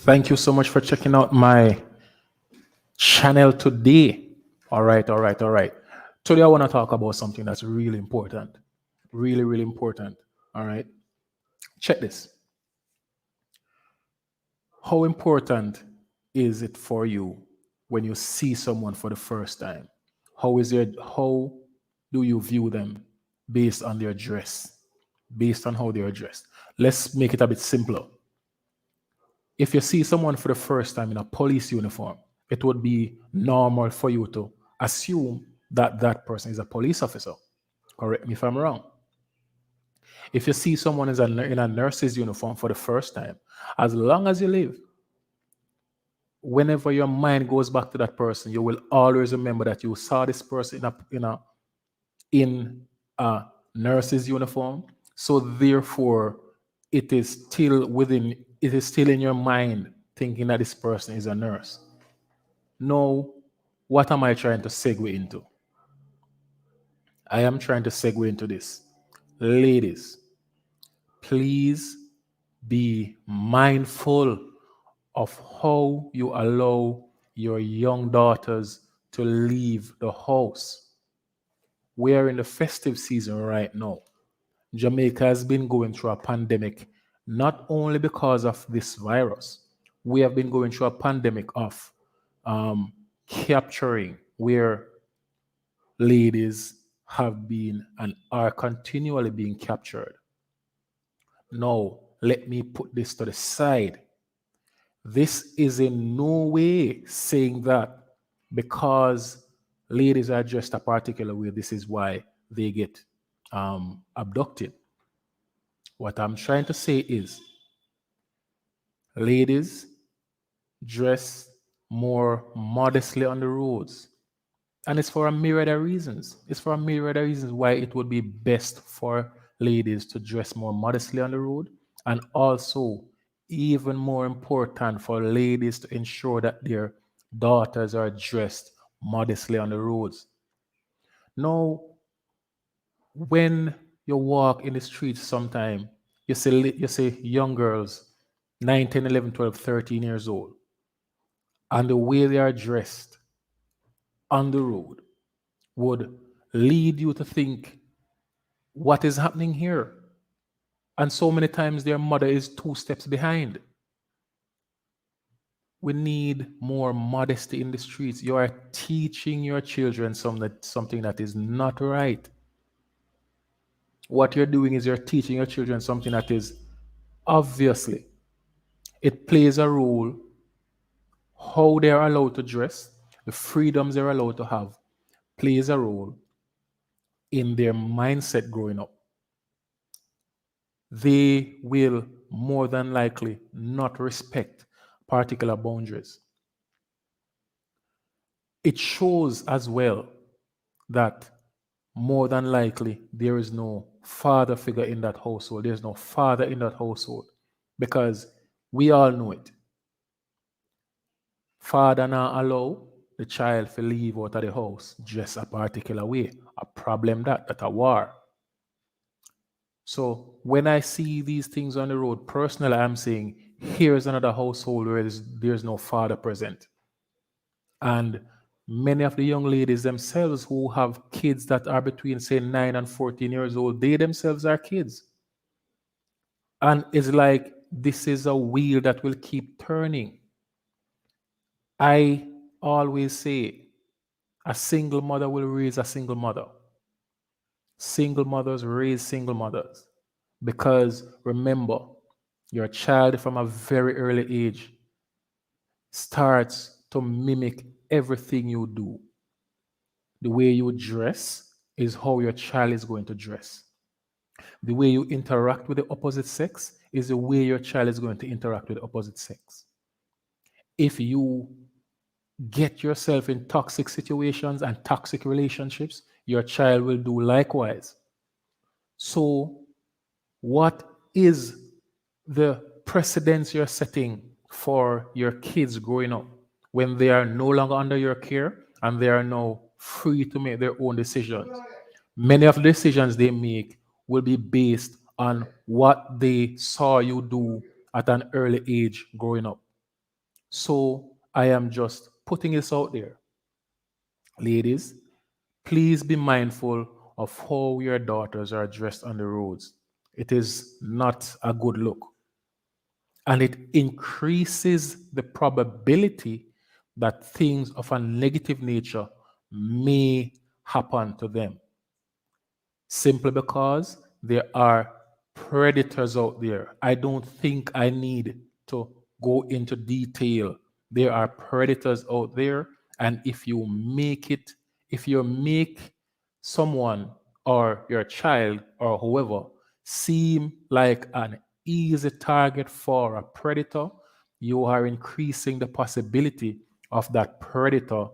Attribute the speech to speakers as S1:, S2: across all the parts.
S1: Thank you so much for checking out my channel today. All right, all right, all right. Today I want to talk about something that's really important. Really, really important. All right. Check this. How important is it for you when you see someone for the first time? How do you view them based on their dress? Based on how they are dressed. Let's make it a bit simpler. If you see someone for the first time in a police uniform, it would be normal for you to assume that that person is a police officer. Correct me if I'm wrong. If you see someone in a nurse's uniform for the first time, as long as you live, whenever your mind goes back to that person, you will always remember that you saw this person in a nurse's uniform. So therefore, it is still in your mind thinking that this person is a nurse. Now, what am I trying to segue into? I am trying to segue into this. Ladies, please be mindful of how you allow your young daughters to leave the house. We are in the festive season right now. Jamaica has been going through a pandemic not only because of this virus, we have been going through a pandemic of capturing where ladies have been and are continually being captured. Now, let me put this to the side. This is in no way saying that because ladies are dressed a particular way, this is why they get abducted. What I'm trying to say is ladies dress more modestly on the roads. And it's for a myriad of reasons. It's for a myriad of reasons why it would be best for ladies to dress more modestly on the road. And also, even more important for ladies to ensure that their daughters are dressed modestly on the roads. Now, when you walk in the streets sometime, you see young girls, 9, 10, 11, 12, 13 years old, and the way they are dressed on the road would lead you to think, what is happening here? And so many times their mother is two steps behind. We need more modesty in the streets. You are teaching your children something that is not right. What you're doing is you're teaching your children something that is obviously, it plays a role how they are allowed to dress, the freedoms they're allowed to have, plays a role in their mindset growing up. They will more than likely not respect particular boundaries. It shows as well that more than likely there is no father figure in that household. There's no father in that household because we all know it. Father now allow the child to leave out of the house dress a particular way. A problem that a war. So when I see these things on the road, personally, I'm saying here's another household where there's no father present. And many of the young ladies themselves who have kids that are between, say, 9 and 14 years old, they themselves are kids. And it's like this is a wheel that will keep turning. I always say a single mother will raise a single mother. Single mothers raise single mothers. Because remember, your child from a very early age starts to mimic everything you do. The way you dress is how your child is going to dress. The way you interact with the opposite sex is the way your child is going to interact with the opposite sex. If you get yourself in toxic situations and toxic relationships, your child will do likewise. So, what is the precedence you're setting for your kids growing up when they are no longer under your care and they are now free to make their own decisions? Many of the decisions they make will be based on what they saw you do at an early age growing up. So I am just putting this out there. Ladies, please be mindful of how your daughters are dressed on the roads. It is not a good look, and it increases the probability that things of a negative nature may happen to them, simply because there are predators out there. I don't think I need to go into detail. There are predators out there, and if you make someone or your child or whoever seem like an easy target for a predator, you are increasing the possibility of that predator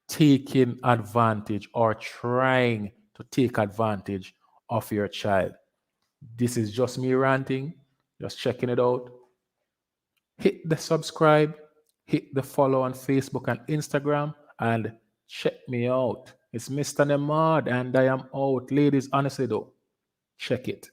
S1: taking advantage or trying to take advantage of your child. This is just me ranting, just checking it out. Hit the subscribe, hit the follow on Facebook and Instagram, and check me out. It's Mr. Nemad, and I am out. Ladies, honestly though, check it.